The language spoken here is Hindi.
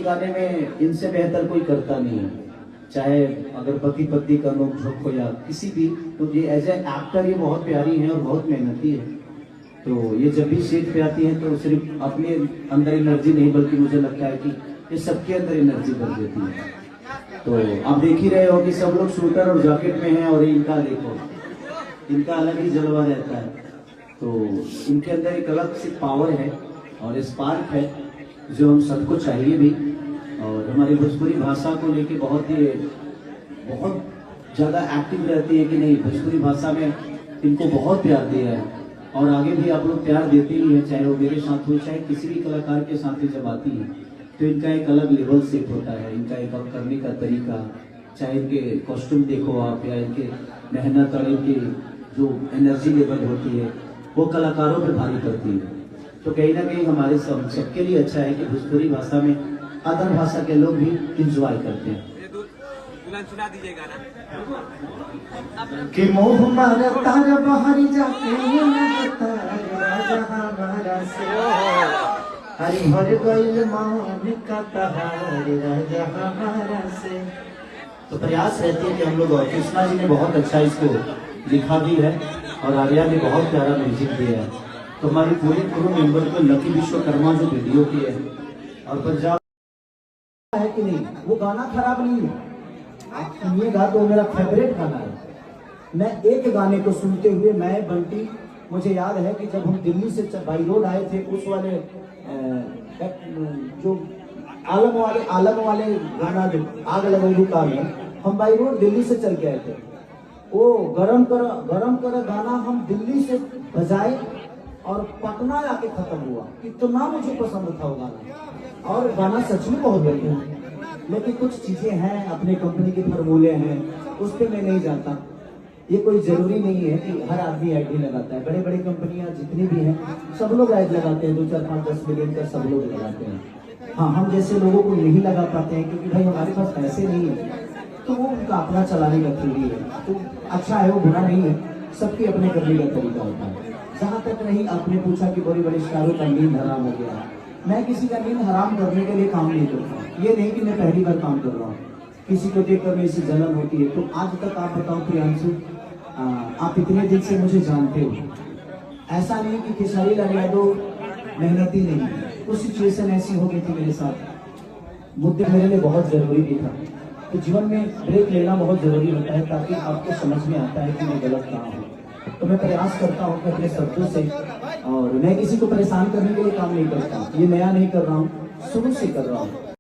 गाने में इनसे बेहतर कोई करता नहीं है, चाहे अगर पति पत्नी का नोक-झोंक हो या किसी भी, तो ये एज ए एक्टर ये बहुत प्यारी है और बहुत मेहनती है। तो ये जब भी स्टेज पे आती है तो सिर्फ अपने अंदर एनर्जी नहीं, बल्कि मुझे लगता है कि ये सबके अंदर एनर्जी भर देती है। तो आप देख ही रहे हो कि सब लोग शूटर और जैकेट में हैं और इनका देखो, इनका अलग ही जलवा रहता है। तो इनके अंदर एक अलग सी पावर है और स्पार्क है जो हम सबको चाहिए भी। और हमारी भोजपुरी भाषा को लेके बहुत ज़्यादा एक्टिव रहती है कि नहीं, भोजपुरी भाषा में इनको बहुत प्यार दिया है और आगे भी आप लोग प्यार देते ही हैं, चाहे वो मेरे साथ हो चाहे किसी भी कलाकार के साथ ही जब आती है तो इनका एक अलग लेवल सेट होता है, इनका एक और करने का तरीका, चाहे इनके कॉस्ट्यूम देखो आप या इनके मेहनत और इनकी जो एनर्जी लेवल होती है वो कलाकारों पर भारी पड़ती है। तो कहीं ना कहीं हमारे सबके लिए अच्छा है कि भोजपुरी भाषा में अदर भाषा के लोग भी इंजॉय करते हैं। सुना दीजिएगा ना कि मोह मारा तारा बाहरी जाके हरि हरि गइल मान का तहारे राजा हमारा से। तो प्रयास रहती है कि हम लोग, कृष्णा जी ने बहुत अच्छा इसको लिखा भी है और आर्या ने बहुत प्यारा म्यूजिक दिया है। तो हमारी पूरी क्रू मेंबर को लकी विश्वकर्मा जो वीडियो की है और पंजाब है कि नहीं, वो गाना खराब नहीं है, आप सुनिएगा तो मेरा फेवरेट गाना है। मैं एक गाने को सुनते हुए मैं बंटी, मुझे याद है कि जब हम दिल्ली से बाई रोड आए थे उस वाले जो आलम वाले गाना आग लगेगी का में हम बाई रोड दिल्ली से चल के आए थे। वो गरम कर गाना हम दिल्ली से बजाए और पटना आके खत्म हुआ। इतना मुझे पसंद था वो गाना और गाना सच में बहुत बढ़िया है। लेकिन कुछ चीजें हैं, अपने कंपनी के फॉर्मूले हैं, उस पर मैं नहीं जाता। ये कोई जरूरी नहीं है कि हर आदमी ऐड ही लगाता है। बड़े बड़े कंपनियां जितनी भी हैं सब लोग ऐड लगाते हैं, 2, 4, 5, 10 मिलियन का सब लोग लगाते हैं। हाँ, हम जैसे लोगों को नहीं लगा पाते हैं क्योंकि भाई हमारे पास पैसे नहीं है, तो वो उनका अपना चलाने का थ्योरी है। तो अच्छा है, वो बुरा नहीं है, सबके अपने करने का तरीका होता है। जहाँ तक रही आपने पूछा कि बड़े बड़े स्टारों का नींद हराम हो गया, मैं किसी का नींद हराम करने के लिए काम नहीं करता। ये नहीं कि मैं पहली बार काम कर रहा हूँ, किसी को देखकर मेरी जलन होती है। तो आज तक आप बताओ प्रियांशु, आप इतने दिन से मुझे जानते हो, ऐसा नहीं कि खेसारी लाल यादव मेहनती नहीं, कुछ सिचुएशन ऐसी हो गई थी मेरे साथ, मुद्दे मेरे लिए बहुत जरूरी भी था। तो जीवन में ब्रेक लेना बहुत जरूरी होता है ताकि आपको समझ में आता है कि मैं गलत कहाँ हूँ। तो मैं प्रयास करता हूँ कि अपने शब्दों से, और मैं किसी को परेशान करने के लिए काम नहीं करता, ये नया नहीं कर रहा हूँ, शुरू से कर रहा हूँ।